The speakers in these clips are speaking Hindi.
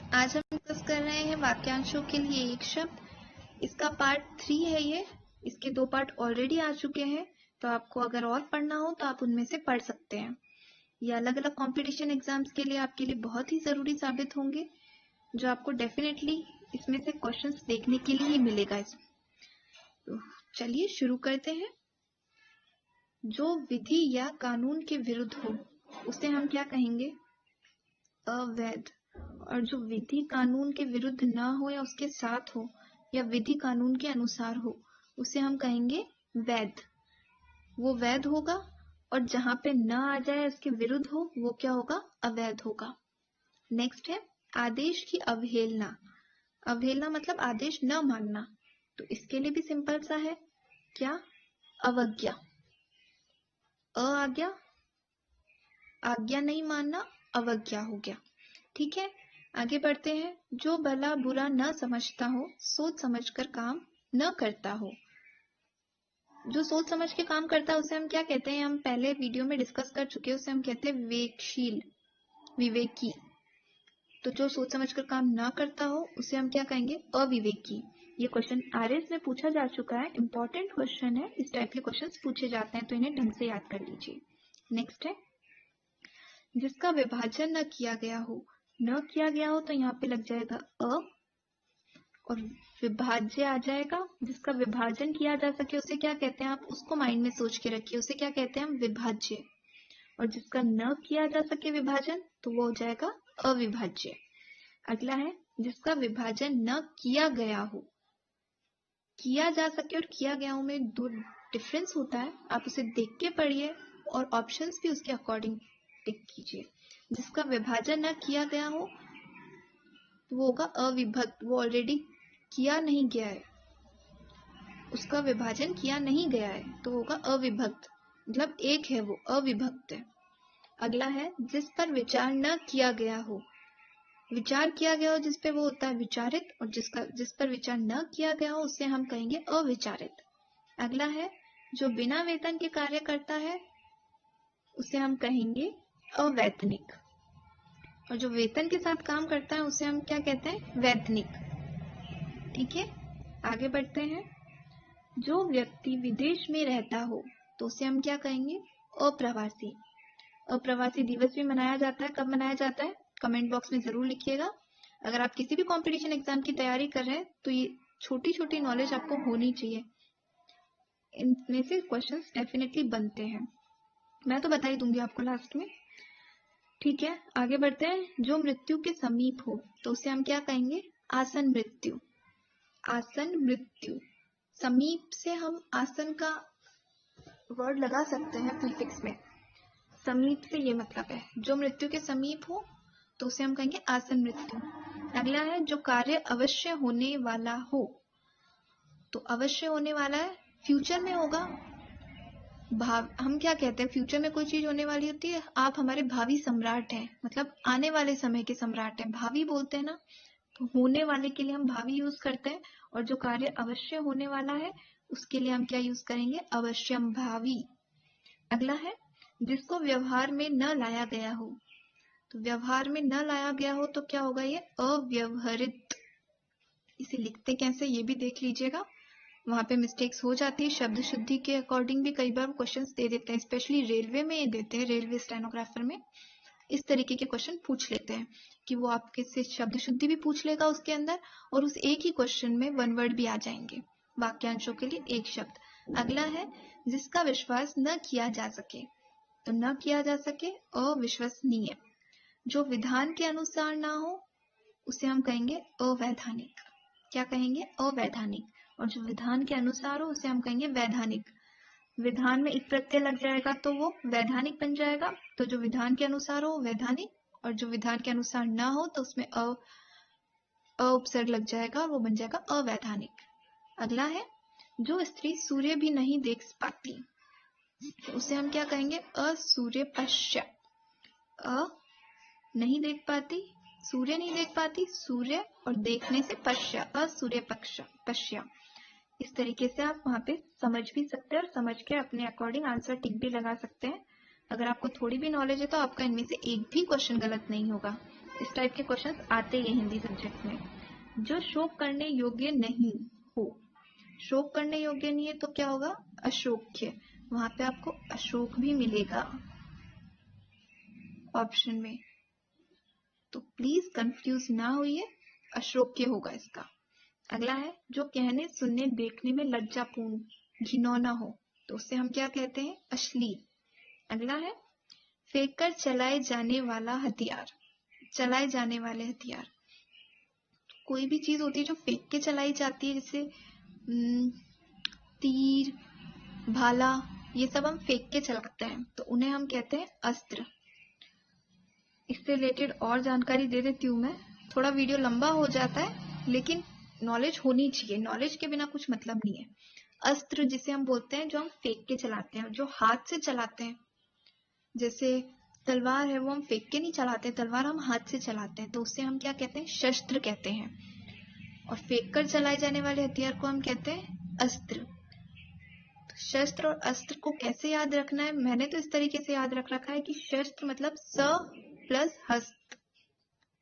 आज हम डिस्कस कर रहे हैं वाक्यांशों के लिए एक शब्द। इसका पार्ट 3 है ये। इसके 2 पार्ट ऑलरेडी आ चुके हैं, तो आपको अगर और पढ़ना हो तो आप उनमें से पढ़ सकते हैं। ये अलग अलग कंपटीशन एग्जाम्स के लिए आपके लिए बहुत ही जरूरी साबित होंगे, जो आपको डेफिनेटली इसमें से क्वेश्चंस देखने के लिए ही मिलेगा। तो चलिए शुरू करते हैं। जो विधि या कानून के विरुद्ध हो उसे हम क्या कहेंगे? अवैध। और जो विधि कानून के विरुद्ध ना हो या उसके साथ हो या विधि कानून के अनुसार हो उसे हम कहेंगे वैध। वो वैध होगा। और जहां पे न आ जाए उसके विरुद्ध हो वो क्या होगा? अवैध होगा। नेक्स्ट है आदेश की अवहेलना। अवहेलना मतलब आदेश न मानना, तो इसके लिए भी सिंपल सा है। क्या? अवज्ञा। आज्ञा, आज्ञा नहीं मानना, अवज्ञा हो गया। ठीक है, आगे बढ़ते हैं। जो भला बुरा न समझता हो, सोच समझकर काम न करता हो। जो सोच समझ के काम करता है उसे हम क्या कहते हैं? हम पहले वीडियो में डिस्कस कर चुके हैं, उसे हम कहते हैं विवेकशील, विवेकी। तो जो सोच समझकर काम ना करता हो उसे हम क्या कहेंगे? अविवेकी। ये क्वेश्चन आरएस में पूछा जा चुका है, इंपॉर्टेंट क्वेश्चन है। इस टाइप के क्वेश्चंस पूछे जाते हैं, तो इन्हें ढंग से याद कर लीजिए। नेक्स्ट है जिसका विभाजन न किया गया हो। न किया गया हो तो यहाँ पे लग जाएगा अ, और विभाज्य आ जाएगा। जिसका विभाजन किया जा सके उसे क्या कहते हैं? आप उसको माइंड में सोच के रखिए, उसे क्या कहते हैं हम? विभाज्य। और जिसका न किया जा सके विभाजन तो वो हो जाएगा अविभाज्य। अगला है जिसका विभाजन न किया गया हो। किया जा सके और किया गया हो में दो डिफरेंस होता है, आप उसे देख के पढ़िए और ऑप्शंस भी उसके अकॉर्डिंग टिक कीजिए। जिसका विभाजन न किया गया हो तो वो होगा अविभक्त। वो ऑलरेडी किया नहीं गया है, उसका विभाजन किया नहीं गया है, तो होगा अविभक्त, मतलब एक है, वो अविभक्त है। अगला है जिस पर विचार न किया गया हो। विचार किया गया हो जिस पे वो होता है विचारित, और जिस पर विचार न किया गया हो उसे हम कहेंगे अविचारित। अगला है जो बिना वेतन के कार्य करता है उसे हम कहेंगे अवैतनिक। और जो वेतन के साथ काम करता है उसे हम क्या कहते हैं? वैतनिक। ठीक है, आगे बढ़ते हैं। जो व्यक्ति विदेश में रहता हो तो उसे हम क्या कहेंगे? अप्रवासी। अप्रवासी दिवस भी मनाया जाता है। कब मनाया जाता है? कमेंट बॉक्स में जरूर लिखिएगा। अगर आप किसी भी कंपटीशन एग्जाम की तैयारी कर रहे हैं तो ये छोटी छोटी नॉलेज आपको होनी चाहिए, इनमें से क्वेश्चंस डेफिनेटली बनते हैं। मैं तो बता ही दूंगी आपको लास्ट में। ठीक है, आगे बढ़ते हैं। जो मृत्यु के समीप हो तो उसे हम क्या कहेंगे? आसन मृत्यु। आसन मृत्यु। समीप से हम आसन का वर्ड लगा सकते हैं प्रीफिक्स में। समीप से ये मतलब है जो मृत्यु के समीप हो तो उसे हम कहेंगे आसन मृत्यु। अगला है जो कार्य अवश्य होने वाला हो। तो अवश्य होने वाला है, फ्यूचर में होगा। हम क्या कहते हैं? फ्यूचर में कोई चीज होने वाली होती है, आप हमारे भावी सम्राट हैं, मतलब आने वाले समय के सम्राट हैं, भावी बोलते हैं ना, तो होने वाले के लिए हम भावी यूज करते हैं। और जो कार्य अवश्य होने वाला है उसके लिए हम क्या यूज करेंगे? अवश्यम भावी। अगला है जिसको व्यवहार में न लाया गया हो। तो व्यवहार में न लाया गया हो तो क्या होगा? ये अव्यवहारित। इसे लिखते कैसे ये भी देख लीजिएगा, वहां पे मिस्टेक्स हो जाती है। शब्द शुद्धि के अकॉर्डिंग भी कई बार क्वेश्चंस दे देते हैं, स्पेशली रेलवे में ये देते हैं, रेलवे स्टेनोग्राफर में इस तरीके के क्वेश्चन पूछ लेते हैं कि वो आपके से शब्द शुद्धि भी पूछ लेगा उसके अंदर, और उस एक ही क्वेश्चन में वन वर्ड भी आ जाएंगे। वाक्यांशों के लिए एक शब्द। अगला है जिसका विश्वास न किया जा सके। तो न किया जा सके अविश्वसनीय। जो विधान के अनुसार ना हो उसे हम कहेंगे अवैधानिक। क्या कहेंगे? अवैधानिक। और जो विधान के अनुसार हो उसे हम कहेंगे वैधानिक। विधान में एक प्रत्यय लग जाएगा तो वो वैधानिक बन जाएगा। तो जो विधान के अनुसार हो वैधानिक, और जो विधान के अनुसार ना हो तो उसमें अ उपसर्ग लग जाएगा और वो बन जाएगा अवैधानिक। अगला है जो स्त्री सूर्य भी नहीं देख पाती, तो उसे हम क्या कहेंगे? असूर्यपश्य। अ नहीं देख पाती, सूर्य नहीं देख पाती, सूर्य और देखने से पश्य, असूर्य पश्य। इस तरीके से आप वहां पे समझ भी सकते हैं और समझ के अपने अकॉर्डिंग आंसर टिक भी लगा सकते हैं। अगर आपको थोड़ी भी नॉलेज है तो आपका इनमें से एक भी क्वेश्चन गलत नहीं होगा। इस टाइप के क्वेश्चंस आते ही हिंदी सब्जेक्ट में। जो शोक करने योग्य नहीं हो, शोक करने योग्य नहीं है तो क्या होगा, अशोक्य। वहां पे आपको अशोक भी मिलेगा ऑप्शन में, तो प्लीज कंफ्यूज ना होइए, अशोक्य होगा इसका। अगला है जो कहने सुनने देखने में लज्जापूर्ण घिनौना हो, तो उससे हम क्या कहते हैं, अश्लील। अगला है फेंक कर चलाए जाने वाला हथियार, चलाए जाने वाले हथियार, कोई भी चीज होती है जो फेंक के चलाई जाती है, जैसे तीर, भाला, ये सब हम फेंक के चलाते हैं, तो उन्हें हम कहते हैं अस्त्र। इससे रिलेटेड और जानकारी दे देती हूँ मैं, थोड़ा वीडियो लंबा हो जाता है लेकिन नॉलेज होनी चाहिए, नॉलेज के बिना कुछ मतलब नहीं है। अस्त्र जिसे हम बोलते हैं जो हम फेंक के चलाते हैं, जो हाथ से चलाते हैं, जैसे तलवार है वो हम फेंक के नहीं चलाते, तलवार हम हाथ से चलाते हैं, तो उससे हम क्या कहते हैं, शस्त्र कहते हैं। और फेंक कर चलाए जाने वाले हथियार को हम कहते हैं अस्त्र। शस्त्र और अस्त्र को कैसे याद रखना है, मैंने तो इस तरीके से याद रख रखा है कि शस्त्र मतलब स प्लस हस्त,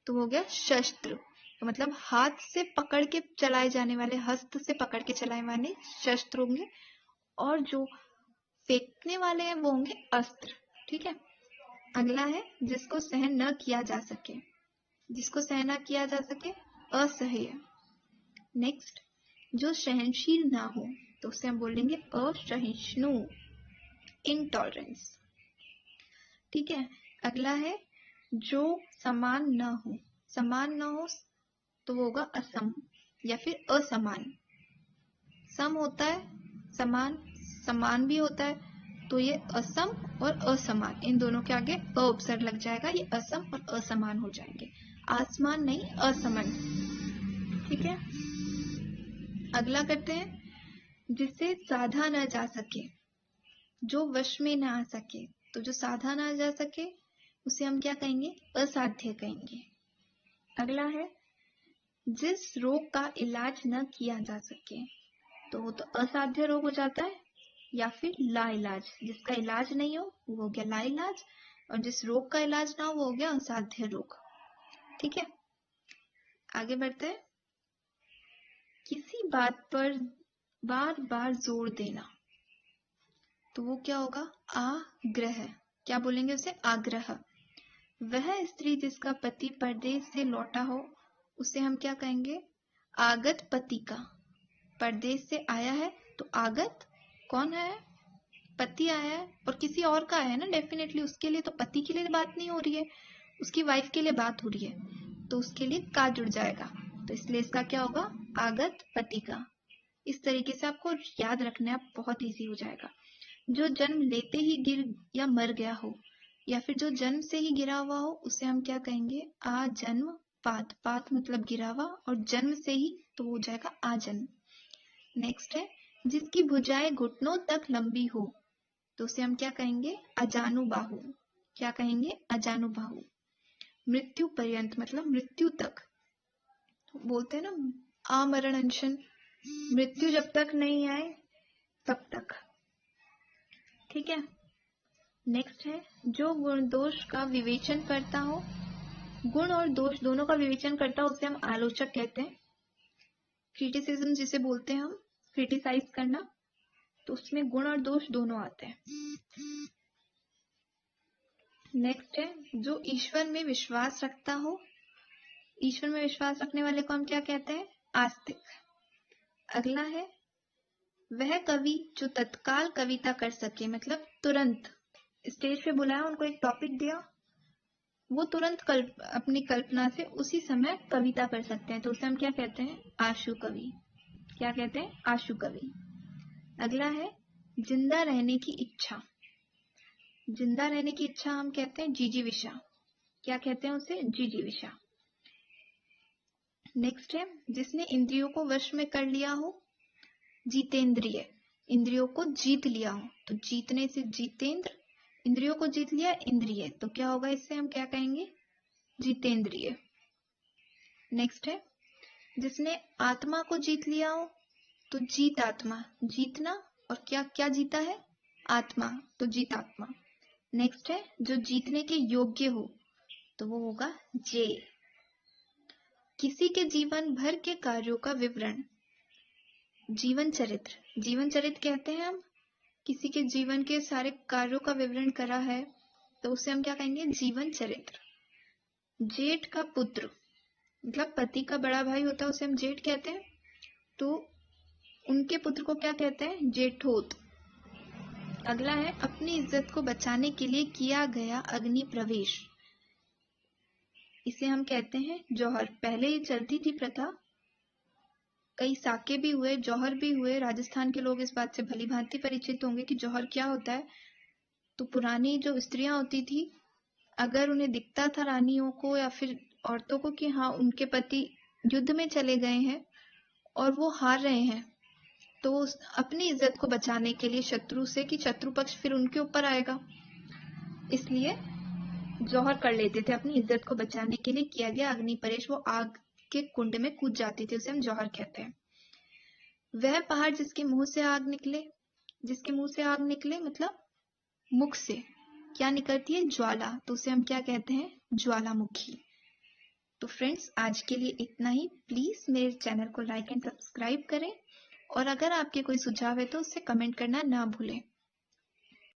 तो हो गया शस्त्र, तो मतलब हाथ से पकड़ के चलाए जाने वाले, हस्त से पकड़ के चलाए वाले शस्त्र होंगे, और जो फेंकने वाले हैं वो होंगे अस्त्र। ठीक है। अगला है जिसको सहन न किया जा सके, जिसको सहन न किया जा सके, असह्य। नेक्स्ट जो सहनशील ना हो, तो उसे हम बोलेंगे असहिष्णु, इनटॉलरेंस। ठीक है। अगला है जो समान न हो, समान न हो तो वो होगा असम या फिर असमान। सम होता है, समान, समान भी होता है, तो ये असम और असमान, इन दोनों के आगे अ उपसर्ग लग जाएगा, ये असम और असमान हो जाएंगे, आसमान नहीं असमान। ठीक है। अगला करते हैं जिसे साधा न जा सके, जो वश में ना आ सके, तो जो साधा ना जा सके उसे हम क्या कहेंगे, असाध्य कहेंगे। अगला है जिस रोग का इलाज न किया जा सके, तो वो तो असाध्य रोग हो जाता है, या फिर लाइलाज, जिसका इलाज नहीं हो वो हो गया लाइलाज, और जिस रोग का इलाज ना हो वो हो गया असाध्य रोग। ठीक है। आगे बढ़ते हैं। किसी बात पर बार बार जोर देना, तो वो क्या होगा, आग्रह। क्या बोलेंगे उसे, आग्रह। वह स्त्री जिसका पति परदेश से लौटा हो, उसे हम क्या कहेंगे, आगत पति का। परदेश से आया है तो आगत, कौन है, पति आया है, और किसी और का आया है ना, डेफिनेटली उसके लिए तो पति के लिए बात नहीं हो रही है, उसकी वाइफ के लिए बात हो रही है, तो उसके लिए का जुड़ जाएगा, तो इसलिए इसका क्या होगा, आगत पति का। इस तरीके से आपको याद रखना है, बहुत इजी हो जाएगा। जो जन्म लेते ही गिर या मर गया हो, या फिर जो जन्म से ही गिरा हुआ हो, उसे हम क्या कहेंगे, आजन्म पात। पात मतलब गिरा हुआ, और जन्म से ही तो हो जाएगा आजन्म। नेक्स्ट है जिसकी भुजाएं घुटनों तक लंबी हो, तो उसे हम क्या कहेंगे, अजानुबाहु। क्या कहेंगे, अजानुबाहु। मृत्यु पर्यंत मतलब मृत्यु तक, बोलते हैं ना आमरण अनशन, मृत्यु जब तक नहीं आए तब तक। ठीक है। नेक्स्ट है जो गुण दोष का विवेचन करता हो, गुण और दोष दोनों का विवेचन करता हो उसे हम आलोचक कहते हैं। क्रिटिसिज्म जिसे बोलते हैं हम, क्रिटिसाइज करना, तो उसमें गुण और दोष दोनों आते हैं। नेक्स्ट है जो ईश्वर में विश्वास रखता हो, ईश्वर में विश्वास रखने वाले को हम क्या कहते हैं, आस्तिक। अगला है वह कवि जो तत्काल कविता कर सके, मतलब तुरंत स्टेज पे बुलाया, उनको एक टॉपिक दिया, वो तुरंत अपनी कल्पना से उसी समय कविता कर सकते हैं, तो उसे हम क्या कहते हैं, आशु कवि। क्या कहते हैं, आशु कवि। अगला है जिंदा रहने की इच्छा, जिंदा रहने की इच्छा हम कहते हैं जिजीविषा। क्या कहते हैं उसे, जिजीविषा। नेक्स्ट है जिसने इंद्रियों को वश में कर लिया हो, जीतेंद्रिय। इंद्रियों को जीत लिया हो, तो जीतने से जीतेंद्र, इंद्रियों को जीत लिया इंद्रिय, तो क्या होगा, इससे हम क्या कहेंगे, जीतेंद्रिय। नेक्स्ट है जिसने आत्मा को जीत लिया हो, तो जीत आत्मा, जीतना, और क्या क्या जीता है, आत्मा, तो जीत आत्मा। नेक्स्ट है जो जीतने के योग्य हो, तो वो होगा जे। किसी के जीवन भर के कार्यों का विवरण, जीवन चरित्र। जीवन चरित्र कहते हैं हम किसी के जीवन के सारे कार्यों का विवरण करा है तो उसे हम क्या कहेंगे, जीवन चरित्र। जेठ का पुत्र मतलब पति का बड़ा भाई होता है उसे हम जेठ कहते हैं, तो उनके पुत्र को क्या कहते हैं, जेठोत। अगला है अपनी इज्जत को बचाने के लिए किया गया अग्नि प्रवेश, इसे हम कहते हैं जौहर। पहले ये चलती थी प्रथा, कई साके भी हुए, जौहर भी हुए। राजस्थान के लोग इस बात से भली भांति परिचित होंगे कि जौहर क्या होता है। तो पुरानी जो स्त्रियां होती थी, अगर उन्हें दिखता था रानियों को या फिर औरतों को कि हाँ उनके पति युद्ध में चले गए हैं और वो हार रहे हैं, तो अपनी इज्जत को बचाने के लिए शत्रु से, कि शत्रु पक्ष फिर उनके ऊपर आएगा, इसलिए जौहर कर लेते थे। अपनी इज्जत को बचाने के लिए किया गया अग्नि प्रवेश, वो आग के कुंड में कूद जाती थी, उसे हम जौहर कहते हैं। वह पहाड़ जिसके मुंह से आग निकले, जिसके मुंह से आग निकले मतलब मुख से क्या निकलती है, ज्वाला, तो उसे हम क्या कहते हैं, ज्वालामुखी। तो फ्रेंड्स आज के लिए इतना ही। प्लीज मेरे चैनल को लाइक एंड सब्सक्राइब करें और अगर आपके कोई सुझाव है तो उससे कमेंट करना ना भूलें।